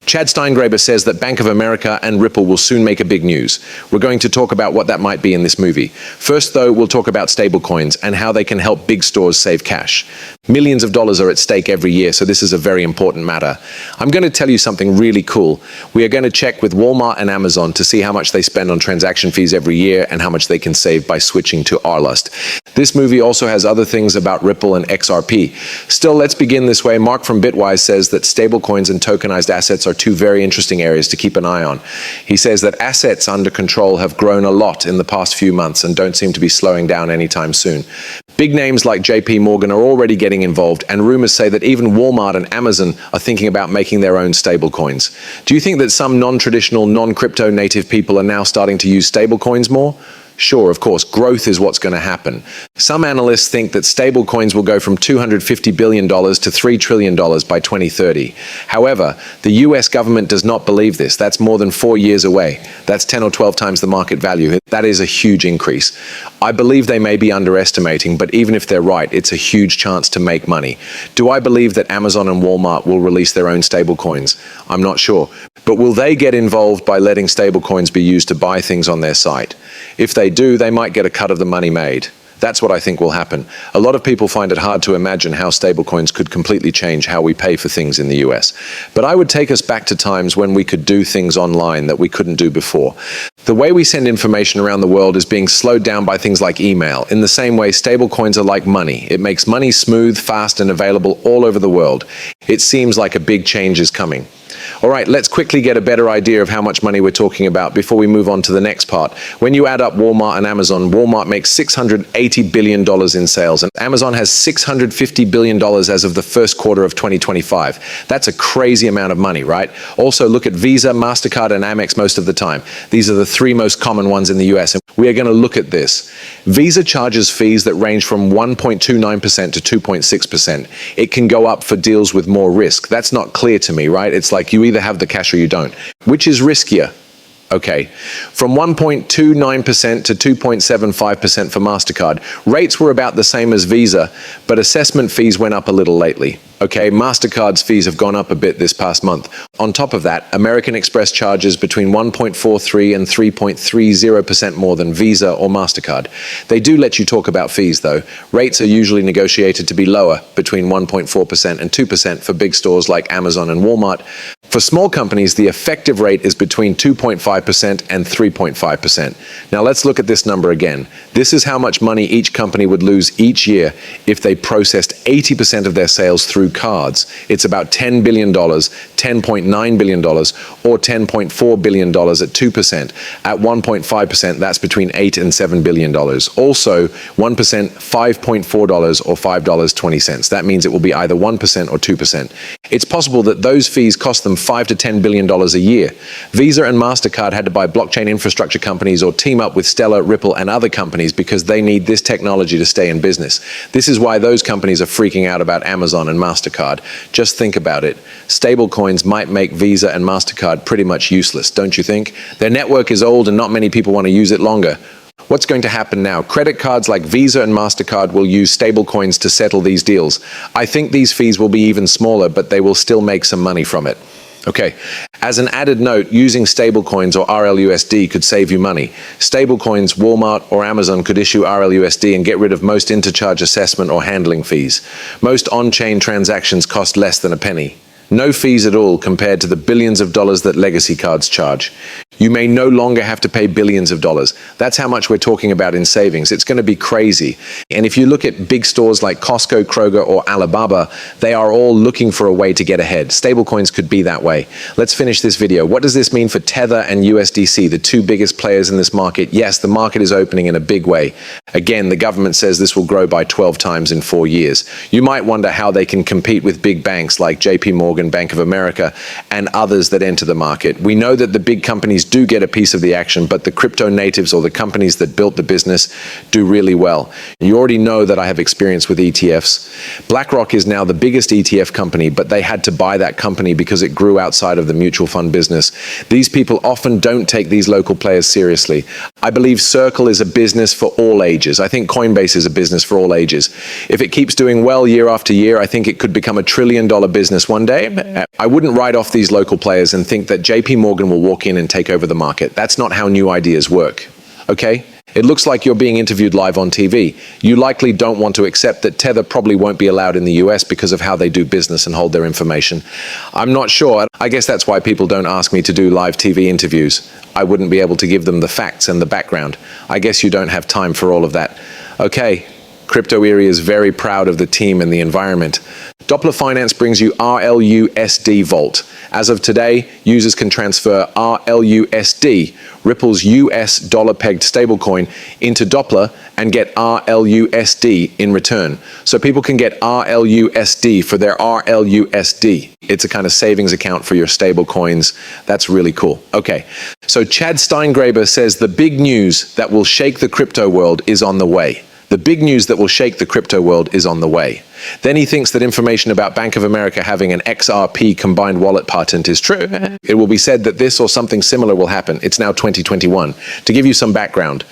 Chad Steingraber says that Bank of America and Ripple will soon make a big news. We're going to talk about what that might be in this movie. First, though, we'll talk about stablecoins and how they can help big stores save cash. Millions of dollars are at stake every year, so this is a very important matter. I'm going to tell you something really cool. We are going to check with Walmart and Amazon to see how much they spend on transaction fees every year and how much they can save by switching to RLUSD. This movie also has other things about Ripple and XRP. Still, let's begin this way. Mark from Bitwise says that stablecoins and tokenized assets are two very interesting areas to keep an eye on. He says that assets under control have grown a lot in the past few months and don't seem to be slowing down anytime soon. Big names like JP Morgan are already getting involved, and rumors say that even Walmart and Amazon are thinking about making their own stablecoins. Do you think that some non-traditional, non-crypto native people are now starting to use stablecoins more? Sure, of course, growth is what's going to happen. Some analysts think that stablecoins will go from $250 billion to $3 trillion by 2030. However, the US government does not believe this. That's more than 4 years away. That's 10 or 12 times the market value. That is a huge increase. I believe they may be underestimating, but even if they're right, it's a huge chance to make money. Do I believe that Amazon and Walmart will release their own stablecoins? I'm not sure. But will they get involved by letting stablecoins be used to buy things on their site? If they do, they might get a cut of the money made. That's what I think will happen. A lot of people find it hard to imagine how stablecoins could completely change how we pay for things in the US. But I would take us back to times when we could do things online that we couldn't do before. The way we send information around the world is being slowed down by things like email. In the same way, stablecoins are like money. It makes money smooth, fast, and available all over the world. It seems like a big change is coming. All right, let's quickly get a better idea of how much money we're talking about before we move on to the next part. When you add up Walmart and Amazon, Walmart makes $680 billion in sales, and Amazon has $650 billion as of the first quarter of 2025. That's a crazy amount of money, right? Also, look at Visa, MasterCard, and Amex most of the time. These are the three most common ones in the US, and we are going to look at this. Visa charges fees that range from 1.29% to 2.6%. It can go up for deals with more risk. That's not clear to me, right? It's like you either have the cash or you don't. Which is riskier? Okay, from 1.29% to 2.75% for MasterCard. Rates were about the same as Visa, but assessment fees went up a little lately. Okay, MasterCard's fees have gone up a bit this past month. On top of that, American Express charges between 1.43 and 3.30% more than Visa or MasterCard. They do let you talk about fees though. Rates are usually negotiated to be lower, between 1.4% and 2% for big stores like Amazon and Walmart. For small companies, the effective rate is between 2.5% and 3.5%. Now let's look at this number again. This is how much money each company would lose each year if they processed 80% of their sales through cards. It's about $10 billion, $10.9 billion, or $10.4 billion at 2%. At 1.5%, that's between $8 and $7 billion. Also, 1%, $5.4 or $5.20. That means it will be either 1% or 2%. It's possible that those fees cost them $5 to $10 billion a year. Visa and MasterCard had to buy blockchain infrastructure companies or team up with Stellar, Ripple, and other companies because they need this technology to stay in business. This is why those companies are freaking out about Amazon and MasterCard. Just think about it. Stablecoins might make Visa and MasterCard pretty much useless, don't you think? Their network is old and not many people want to use it longer. What's going to happen now? Credit cards like Visa and MasterCard will use stablecoins to settle these deals. I think these fees will be even smaller, but they will still make some money from it. Okay, as an added note, using stablecoins or RLUSD could save you money. Stablecoins, Walmart or Amazon could issue RLUSD and get rid of most interchange assessment or handling fees. Most on-chain transactions cost less than a penny. No fees at all compared to the billions of dollars that legacy cards charge. You may no longer have to pay billions of dollars. That's how much we're talking about in savings. It's going to be crazy. And if you look at big stores like Costco, Kroger, or Alibaba, they are all looking for a way to get ahead. Stablecoins could be that way. Let's finish this video. What does this mean for Tether and USDC, the two biggest players in this market? Yes, the market is opening in a big way. Again, the government says this will grow by 12 times in 4 years. You might wonder how they can compete with big banks like JP Morgan, Bank of America, and others that enter the market. We know that the big companies do get a piece of the action, but the crypto natives or the companies that built the business do really well. You already know that I have experience with ETFs. BlackRock is now the biggest ETF company, but they had to buy that company because it grew outside of the mutual fund business. These people often don't take these local players seriously. I believe Circle is a business for all ages. I think Coinbase is a business for all ages. If it keeps doing well year after year, I think it could become $1 trillion business one day. I wouldn't write off these local players and think that JP Morgan will walk in and take over the market. That's not how new ideas work. Okay? It looks like you're being interviewed live on TV. You likely don't want to accept that Tether probably won't be allowed in the US because of how they do business and hold their information. I'm not sure. I guess that's why people don't ask me to do live TV interviews. I wouldn't be able to give them the facts and the background. I guess you don't have time for all of that. Okay. Crypto Erie is very proud of the team and the environment. Doppler Finance brings you RLUSD Vault. As of today, users can transfer RLUSD, Ripple's US dollar-pegged stablecoin, into Doppler and get RLUSD in return. So people can get RLUSD for their RLUSD. It's a kind of savings account for your stablecoins. That's really cool. Okay, so Chad Steingraber says the big news that will shake the crypto world is on the way. The big news that will shake the crypto world is on the way. Then he thinks that information about Bank of America having an XRP combined wallet patent is true. It will be said that this or something similar will happen. It's now 2021. To give you some background,